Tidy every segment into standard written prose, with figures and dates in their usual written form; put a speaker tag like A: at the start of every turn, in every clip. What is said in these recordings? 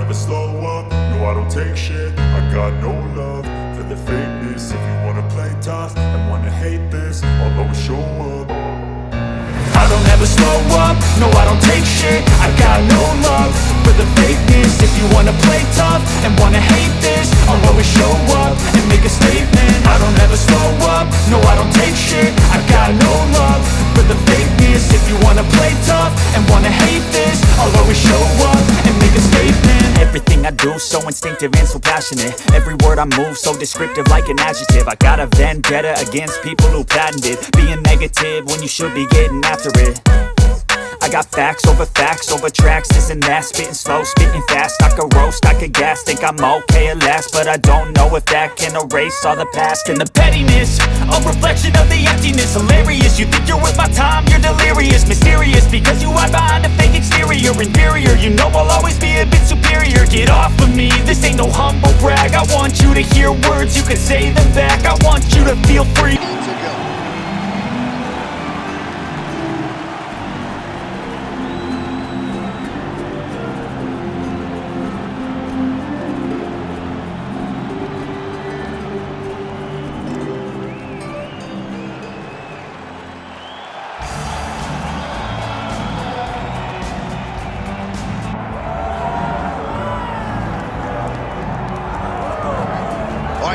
A: never slow up, no I don't take shit. I got no love for the fakeness. If you wanna play tough and wanna hate this, I'll always show up. I don't ever slow up, no I don't take shit. I got no love for the fakeness. If you wanna play tough and wanna hate this, I'll always show up and make a statement. I don't ever slow up, no I don't take shit. I got no love for the fakeness. If you wanna play tough and wanna hate this, I'll always show up and make a statement. Everything I do so instinctive and so passionate. Every word I move so descriptive like an adjective. I got a vendetta against people who patented being negative when you should be getting after it. I got facts over tracks, this and that. Spitting slow, spitting fast. I could roast, I could gas. Think I'm okay at last, but I don't know if that can erase all the past. And the pettiness, a reflection of the emptiness. Hilarious, you think you're worth my time, you're delirious. Mysterious, because you hide behind a fake exterior. Inferior, you know I'll always be a bit superior. Get off of me, this ain't no humble brag. I want you to hear words, you can say them back. I want you to feel free.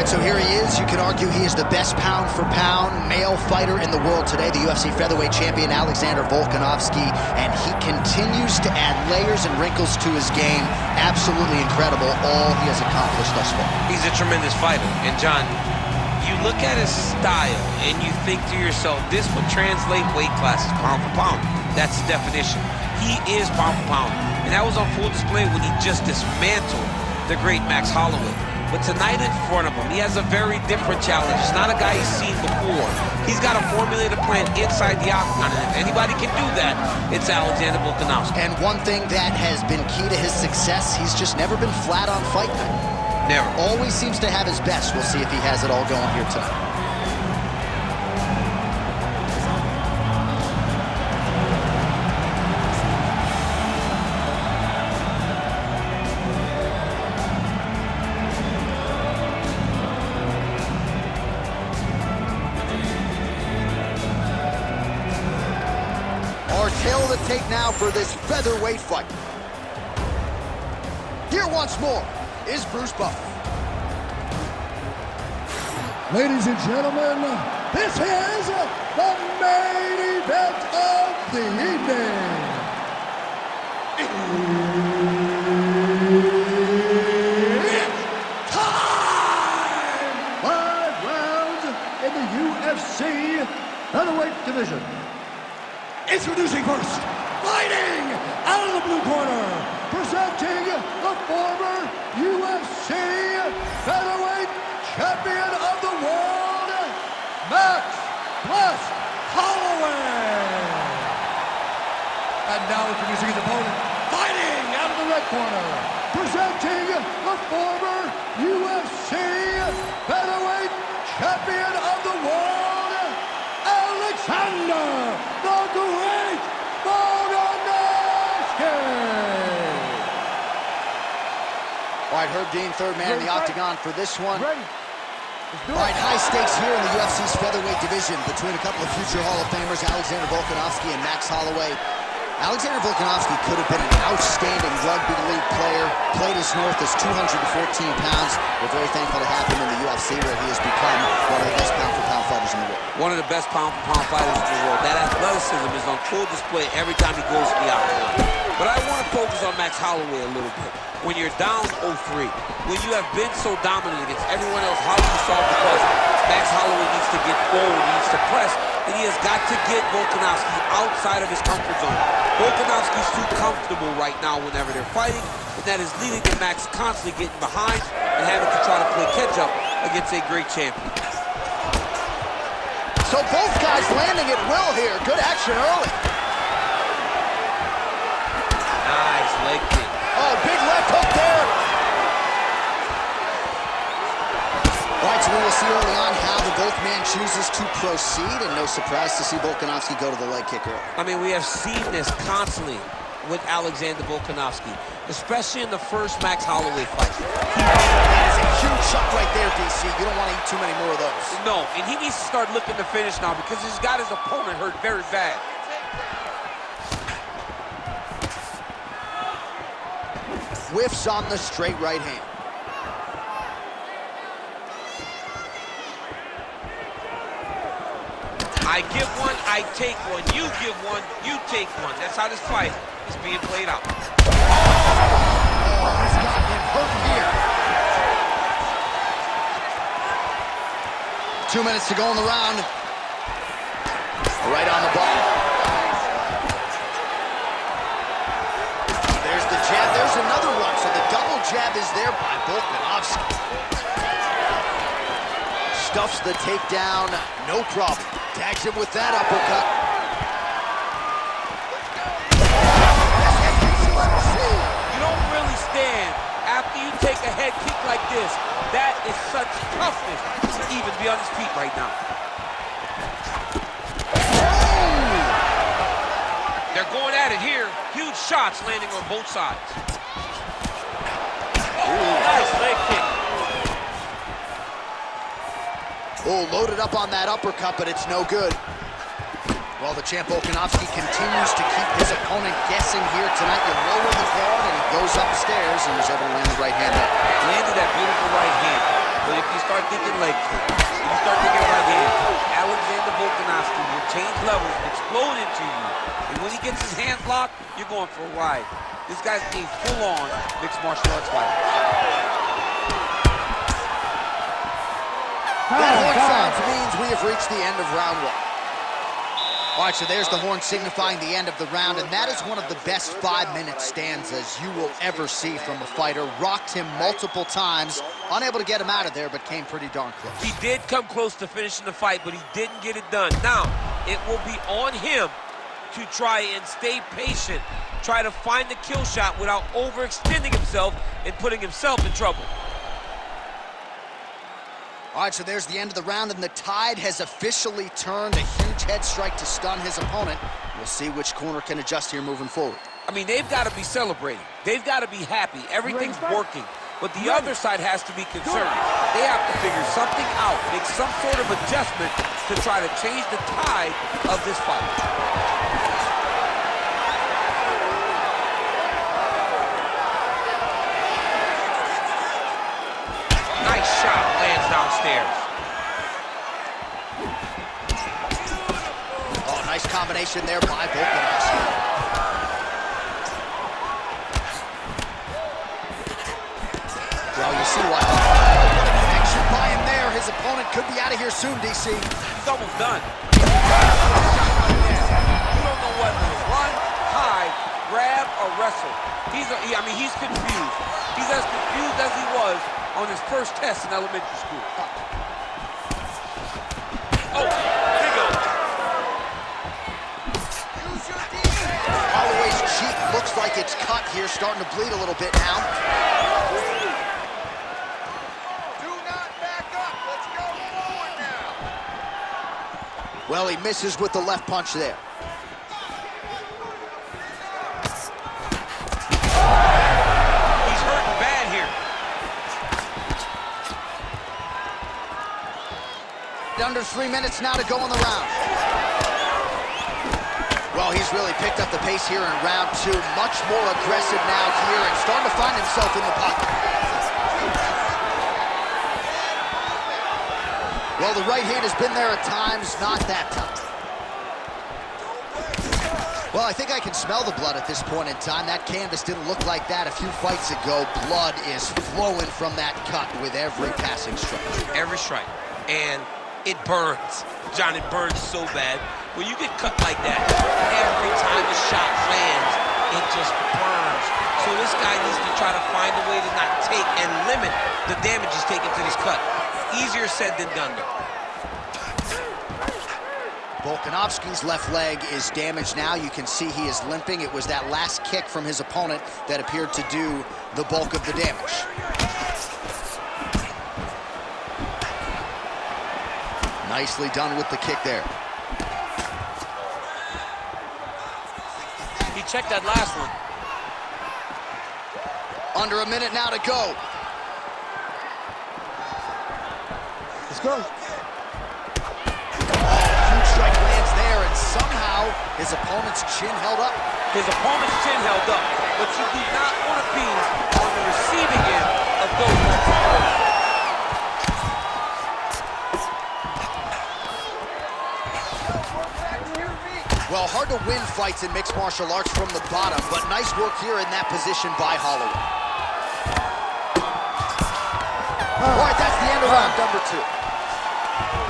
B: So here he is. You can argue he is the best pound-for-pound male fighter in the world today, the UFC featherweight champion Alexander Volkanovski, and he continues to add layers and wrinkles to his game. Absolutely incredible, all he has accomplished thus far.
C: He's a tremendous fighter, and John, you look at his style and you think to yourself, this would translate weight classes pound for pound. That's the definition. He is pound for pound, and that was on full display when he just dismantled the great Max Holloway. But tonight in front of him, he has a very different challenge. It's not a guy he's seen before. He's got a formulated plan inside the octagon, and if anybody can do that, it's Alexander Volkanovski.
B: And one thing that has been key to his success, he's just never been flat on fight night.
C: Never.
B: Always seems to have his best. We'll see if he has it all going here tonight. Tail to take now for this featherweight fight. Here once more is Bruce Buffer.
D: Ladies and gentlemen, this is the main event of the evening. It's time! 5 rounds in the UFC featherweight division. Introducing first, fighting out of the blue corner, presenting the former UFC featherweight champion of the world, Max Holloway. And now introducing his opponent, fighting out of the red corner, presenting the former UFC featherweight champion of the world, Alexander the Great Volkanovski.
B: All right, Herb Dean, third man in the octagon for this one. All right, high stakes here in the UFC's featherweight division between a couple of future Hall of Famers, Alexander Volkanovski and Max Holloway. Alexander Volkanovski could have been an outstanding rugby league player, played as north as 214 pounds. We're very thankful to have him in the UFC, where he has become one of the best pound-for-pound fighters in the world.
C: One of the best pound-for-pound fighters in the world. That athleticism is on full display every time he goes to the octagon. But I want to focus on Max Holloway a little bit. When you're down 0-3, when you have been so dominant against everyone else, how do you solve the puzzle? Max Holloway needs to get forward, he needs to press, and he has got to get Volkanovski outside of his comfort zone. Volkanovski's too comfortable right now whenever they're fighting, and that is leading to Max constantly getting behind and having to try to play catch-up against a great champion.
B: So both guys landing at will here. Good action early.
C: Nice leg kick.
B: Oh, big left hook there. All right, so we will see early on how the both man chooses to proceed, and no surprise to see Volkanovski go to the leg kick early.
C: I mean, we have seen this constantly with Alexander Volkanovski, especially in the first Max Holloway fight.
B: That is a huge shot right there, DC. You don't want to eat too many more of those.
C: No, and he needs to start looking to finish now because he's got his opponent hurt very bad.
B: Whiffs on the straight right hand.
C: I give one, I take one. You give one, you take one. That's how this fight is being played out.
B: Oh, he's got him hurt here. 2 minutes to go in the round. Right on the ball. There's the jab, there's another one. So the double jab is there by Volkanovski. Stuffs the takedown, no problem. Tags him with that uppercut.
C: You don't really stand after you take a head kick like this. That is such toughness to even be on his feet right now. They're going at it here. Huge shots landing on both sides. Nice leg kick.
B: Oh, loaded up on that uppercut, but it's no good. Well, the champ Volkanovski continues to keep his opponent guessing here tonight. You lower the guard, and he goes upstairs, and was able to land the right hand there.
C: Landed that beautiful right hand. But if you start thinking leg kick, if you start thinking right hand, Alexander Volkanovski will change levels and explode into you. And when he gets his hands locked, you're going for a ride. This guy's a full-on mixed martial arts fighter.
B: That horn sounds means we have reached the end of round one. All right, so there's the horn signifying the end of the round, and that is one of the best 5-minute stanzas you will ever see from a fighter. Rocked him multiple times, unable to get him out of there, but came pretty darn close.
C: He did come close to finishing the fight, but he didn't get it done. Now, it will be on him to try and stay patient, try to find the kill shot without overextending himself and putting himself in trouble.
B: All right, so there's the end of the round, and the tide has officially turned. A huge head strike to stun his opponent. We'll see which corner can adjust here moving forward.
C: I mean, they've got to be celebrating. They've got to be happy. Everything's working. But the other side has to be concerned. They have to figure something out, make some sort of adjustment to try to change the tide of this fight. Nice shot, lands downstairs.
B: Oh, nice combination there by Volkanovski. Well, you see what action by him there. His opponent could be out of here soon, DC.
C: He's almost done. You don't know whether to run, hide, grab, or wrestle. He's confused. He's as confused as he was on his first test in elementary school. Oh, there you go.
B: Holloway's cheek looks like it's cut here, starting to bleed a little bit now.
D: Do not back up. Let's go forward now.
B: Well, he misses with the left punch there.
C: He's hurting bad here.
B: Under 3 minutes now to go in the round. Well, he's really picked up the pace here in round two. Much more aggressive now here and starting to find himself in the pocket. Well, the right hand has been there at times, not that time. Well, I think I can smell the blood at this point in time. That canvas didn't look like that a few fights ago. Blood is flowing from that cut with every passing strike.
C: Every strike. And it burns. John, it burns so bad. When you get cut like that, every time a shot lands, it just burns. So this guy needs to try to find a way to not take and limit the damage he's taking to this cut. Easier said than done, though.
B: Volkanovski's left leg is damaged now. You can see he is limping. It was that last kick from his opponent that appeared to do the bulk of the damage. Nicely done with the kick there.
C: He check that last one.
B: Under a minute now to go.
D: Let's go.
B: Huge strike lands there, and somehow his opponent's chin held up.
C: His opponent's chin held up, but you do not want to be on the receiving end of those types of throws.
B: Well, hard to win fights in mixed martial arts from the bottom, but nice work here in that position by Holloway. All right, that's the end of round number 2.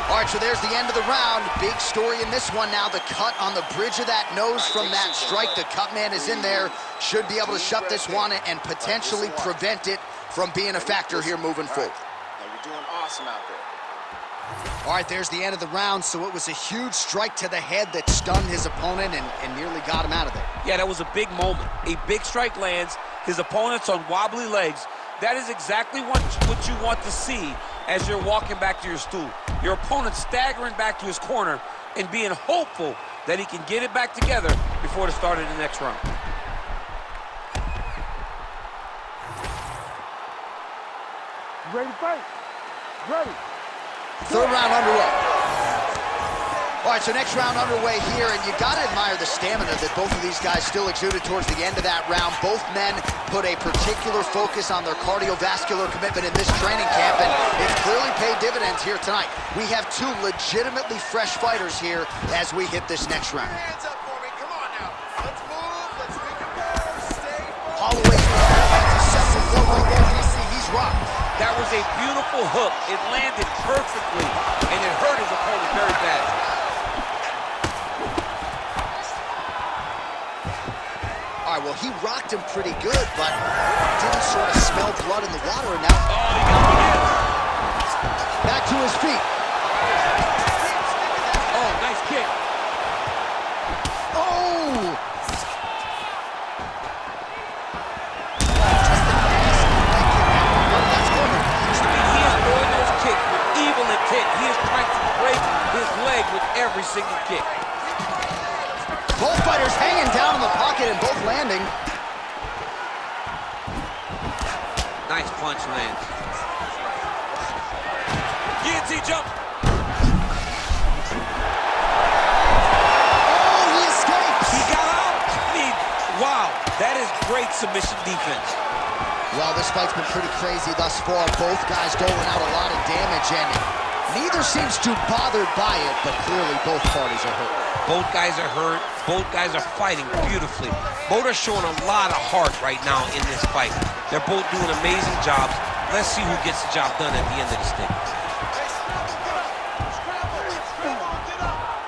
B: All right, so there's the end of the round. Big story in this one now. The cut on the bridge of that nose from that strike. The cut man is in there. Should be able to shut this one and potentially prevent it from being a factor here moving forward.
E: You're doing awesome out there.
B: All right, there's the end of the round. So it was a huge strike to the head that stunned his opponent and nearly got him out of there.
C: Yeah, that was a big moment. A big strike lands. His opponent's on wobbly legs. That is exactly what you want to see as you're walking back to your stool. Your opponent staggering back to his corner and being hopeful that he can get it back together before the start of the next round.
D: Ready to fight? Ready.
B: Third round underway. All right, so next round underway here, and you got to admire the stamina that both of these guys still exuded towards the end of that round. Both men put a particular focus on their cardiovascular commitment in this training camp, and it's clearly paid dividends here tonight. We have two legitimately fresh fighters here as we hit this next round.
E: Hands up for me. Come on now. Let's move. Let's make it better. Stay focused.
B: Holloway's successful flow right there. You see, he's rocked.
C: That was a beautiful hook. It landed perfectly, and it hurt his opponent very bad.
B: All right, well, he rocked him pretty good, but didn't sort of smell blood in the water, and now...
C: Oh, he got him again.
B: Back to his feet.
C: Oh, nice kick.
B: Oh!
C: He is throwing those kicks with evil intent. He is trying to break his leg with every single kick.
B: Both fighters hanging down in the pocket and both landing.
C: Nice punch lands. Guillotine jump.
B: Oh, he escapes!
C: He got out. I mean, wow, that is great submission defense.
B: Well, this fight's been pretty crazy thus far. Both guys doling out a lot of damage, and neither seems too bothered by it, but clearly both parties are hurt.
C: Both guys are hurt. Both guys are fighting beautifully. Both are showing a lot of heart right now in this fight. They're both doing amazing jobs. Let's see who gets the job done at the end of this thing.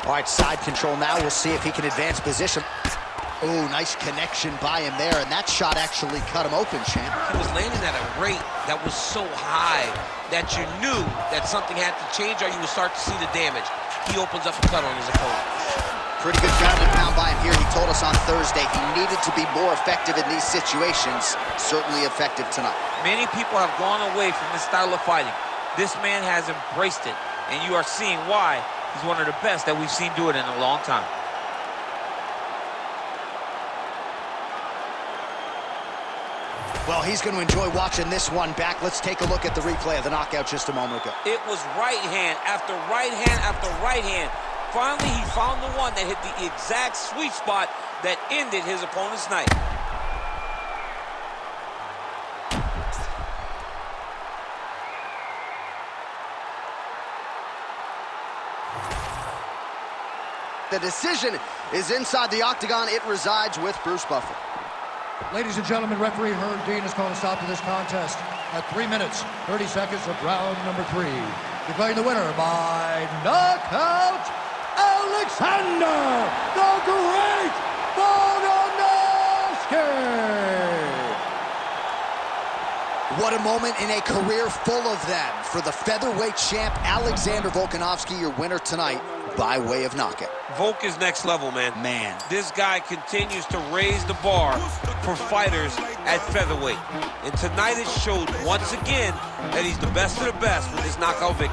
B: All right, side control now. We'll see if he can advance position. Oh, nice connection by him there, and that shot actually cut him open, champ.
C: He was landing at a rate that was so high that you knew that something had to change or you would start to see the damage. He opens up a cut on his opponent.
B: Pretty good ground and pound by him here. He told us on Thursday he needed to be more effective in these situations. Certainly effective tonight.
C: Many people have gone away from this style of fighting. This man has embraced it, and you are seeing why he's one of the best that we've seen do it in a long time.
B: Well, he's going to enjoy watching this one back. Let's take a look at the replay of the knockout just a moment ago.
C: It was right hand after right hand after right hand. Finally, he found the one that hit the exact sweet spot that ended his opponent's night.
B: The decision is inside the octagon. It resides with Bruce Buffer.
D: Ladies and gentlemen, referee Herb Dean is calling a stop to this contest at 3 minutes, 30 seconds of round number 3. Declaring the winner by knockout, Alexander the Great Volkanovski!
B: What a moment in a career full of them for the featherweight champ, Alexander Volkanovski, your winner tonight by way of knockout.
C: Volk is next level, man.
B: Man.
C: This guy continues to raise the bar for fighters at featherweight. And tonight it showed once again that he's the best of the best with his knockout victory.